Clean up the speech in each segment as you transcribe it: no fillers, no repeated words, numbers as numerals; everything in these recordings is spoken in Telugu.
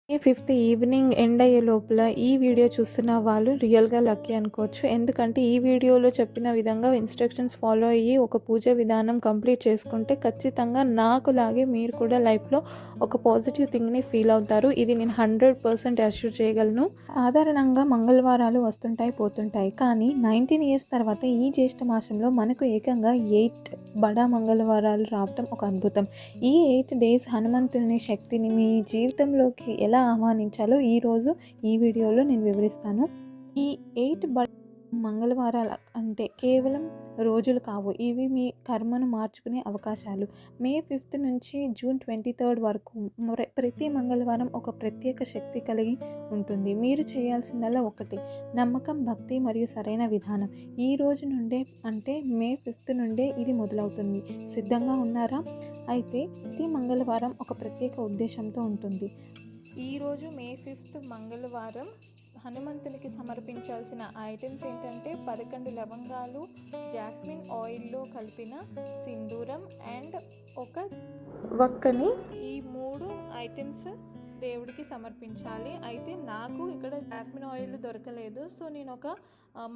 మే 5th ఈవినింగ్ ఎండ్ అయ్యే లోపల ఈ వీడియో చూస్తున్న వాళ్ళు రియల్‌గా లక్కీ అనుకోవచ్చు. ఎందుకంటే ఈ వీడియోలో చెప్పిన విధంగా ఇన్‌స్ట్రక్షన్స్ ఫాలో అయ్యి ఒక పూజ విధానం కంప్లీట్ చేసుకుంటే ఖచ్చితంగా నాకులాగే మీరు కూడా లైఫ్‌లో ఒక పాజిటివ్ థింగ్‌ని ఫీల్ అవుతారు. ఇది నేను 100% అష్యూర్ చేయగలను. సాధారణంగా మంగళవారాలు వస్తుంటాయి, పోతుంటాయి. కానీ 19 ఇయర్స్ తర్వాత ఈ జ్యేష్ఠ మాసంలో మనకు ఏకంగా 8 బడా మంగళవారాలు రావటం ఒక అద్భుతం. ఈ 8 డేస్ హనుమంతుని శక్తిని మీ జీవితంలోకి ఎలా ఆహ్వానించాలో ఈరోజు ఈ వీడియోలో నేను వివరిస్తాను. ఈ 8 మంగళవారాలు అంటే కేవలం రోజులు కావు, ఇవి మీ కర్మను మార్చుకునే అవకాశాలు. మే 5th నుంచి జూన్ 23rd వరకు ప్రతి మంగళవారం ఒక ప్రత్యేక శక్తి కలిగి ఉంటుంది. మీరు చేయాల్సిందల్లా ఒకటి, నమ్మకం, భక్తి మరియు సరైన విధానం. ఈ రోజు నుండే అంటే మే 5th నుండే ఇది మొదలవుతుంది. సిద్ధంగా ఉన్నారా? అయితే ప్రతి మంగళవారం ఒక ప్రత్యేక ఉద్దేశంతో ఉంటుంది. ఈరోజు మే 5th మంగళవారం హనుమంతునికి సమర్పించాల్సిన ఐటమ్స్ ఏంటంటే 11 లవంగాలు, జాస్మిన్ ఆయిల్లో కలిపిన సింధూరం అండ్ ఒక వక్కని. ఈ 3 ఐటమ్స్ దేవుడికి సమర్పించాలి. అయితే నాకు ఇక్కడ జాస్మిన్ ఆయిల్ దొరకలేదు, సో నేను ఒక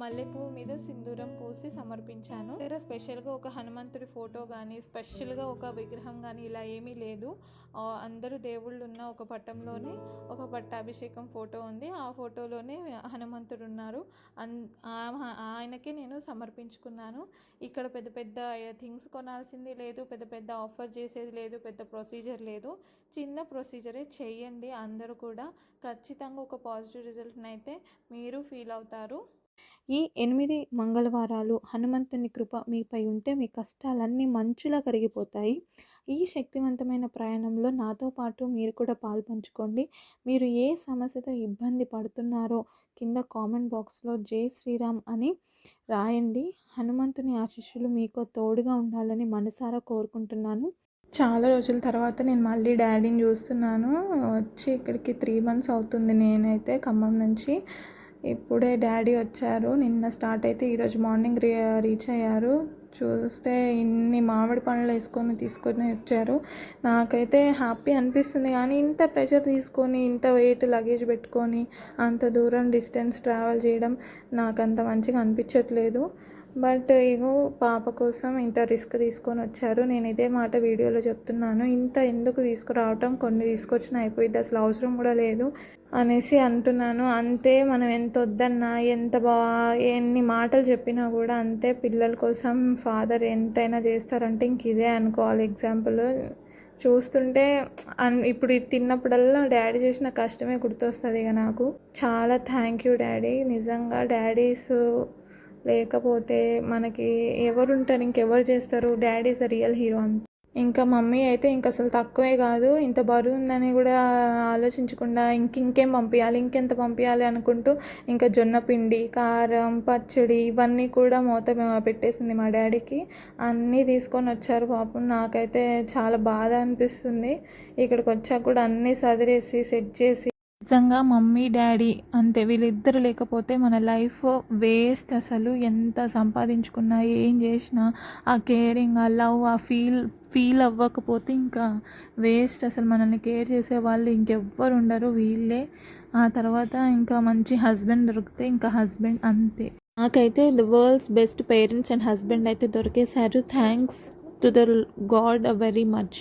మల్లెపువ్వు మీద సింధూరం పూసి సమర్పించాను. వేరే స్పెషల్గా ఒక హనుమంతుడి ఫోటో కానీ, స్పెషల్గా ఒక విగ్రహం కానీ ఇలా ఏమీ లేదు. అందరూ దేవుళ్ళు ఉన్న ఒక పట్టంలోనే ఒక పట్టాభిషేకం ఫోటో ఉంది. ఆ ఫోటోలోనే హనుమంతుడు ఉన్నారు. ఆయనకే నేను సమర్పించుకున్నాను. ఇక్కడ పెద్ద పెద్ద థింగ్స్ కొనాల్సింది లేదు, పెద్ద పెద్ద ఆఫర్ చేసేది లేదు, పెద్ద ప్రొసీజర్ లేదు. చిన్న ప్రొసీజరే చేయండి. అందరూ కూడా ఖచ్చితంగా ఒక పాజిటివ్ రిజల్ట్ని అయితే మీరు ఫీల్ అవుతారు. ఈ 8 మంగళవారాలు హనుమంతుని కృప మీపై ఉంటే మీ కష్టాలన్నీ మంచులా కరిగిపోతాయి. ఈ శక్తివంతమైన ప్రయాణంలో నాతో పాటు మీరు కూడా పాలుపంచుకోండి. మీరు ఏ సమస్యతో ఇబ్బంది పడుతున్నారో కింద కామెంట్ బాక్స్లో జై శ్రీరామ్ అని రాయండి. హనుమంతుని ఆశీస్సులు మీకు తోడుగా ఉండాలని మనసారా కోరుకుంటున్నాను. చాలా రోజుల తర్వాత నేను మళ్ళీ డాడీని చూస్తున్నాను. వచ్చి ఇక్కడికి 3 months అవుతుంది. నేనైతే ఖమ్మం నుంచి ఇప్పుడే డాడీ వచ్చారు. నిన్న స్టార్ట్ అయితే ఈరోజు మార్నింగ్ రీచ్ అయ్యారు. చూస్తే ఇన్ని మామిడి పండ్లు తీసుకొని వచ్చారు. నాకైతే హ్యాపీ అనిపిస్తుంది, కానీ ఇంత ప్రెషర్ తీసుకొని ఇంత వెయిట్ లగేజ్ పెట్టుకొని అంత దూరం డిస్టెన్స్ ట్రావెల్ చేయడం నాకు అంత మంచిగా అనిపించట్లేదు. బట్ ఇగో పాప కోసం ఇంత రిస్క్ తీసుకొని వచ్చారు. నేను ఇదే మాట వీడియోలో చెప్తున్నాను. ఇంత ఎందుకు తీసుకురావటం, కొన్ని తీసుకొచ్చిన అయిపోయింది, అసలు అవసరం కూడా లేదు అనేసి అంటున్నాను. అంతే, మనం ఎంత వద్దన్నా ఎన్ని మాటలు చెప్పినా కూడా అంతే. పిల్లల కోసం ఫాదర్ ఎంతైనా చేస్తారంటే ఇంక ఇదే అనుకోవాలి ఎగ్జాంపుల్. చూస్తుంటే ఇప్పుడు ఇది తిన్నప్పుడల్లా డాడీ చేసిన కష్టమే గుర్తొస్తుంది ఇక నాకు. చాలా థ్యాంక్ యూ డాడీ. నిజంగా డాడీస్ లేకపోతే మనకి ఎవరుంటారు, ఇంకెవరు చేస్తారు? Daddy is a real hero. ఇంకా మమ్మీ అయితే ఇంక అసలు తక్కువే కాదు, ఇంత బరువు ఉందని కూడా ఆలోచించకుండా ఇంకేం పంపించాలి, ఇంకెంత పంపించాలి అనుకుంటూ ఇంకా జొన్న పిండి, కారం, పచ్చడి ఇవన్నీ కూడా మూత పెట్టేసింది మా డాడీకి. అన్నీ తీసుకొని వచ్చారు. పాపం నాకైతే చాలా బాధ అనిపిస్తుంది. ఇక్కడికి వచ్చాక కూడా అన్నీ సదిరేసి సెట్ చేసి, నిజంగా మమ్మీ డాడీ అంతే, వీళ్ళిద్దరు లేకపోతే మన లైఫ్ వేస్ట్. అసలు ఎంత సంపాదించుకున్నా ఏం చేసినా ఆ కేరింగ్, ఆ లవ్, ఆ ఫీల్ అవ్వకపోతే ఇంకా వేస్ట్. అసలు మనల్ని కేర్ చేసే వాళ్ళు ఇంకెవ్వరు ఉండరు, వీళ్ళే. ఆ తర్వాత ఇంకా మంచి హస్బెండ్ దొరికితే ఇంకా హస్బెండ్ అంతే. నాకైతే the world's best parents and husband అయితే దొరికేశారు. Thanks to the god very much.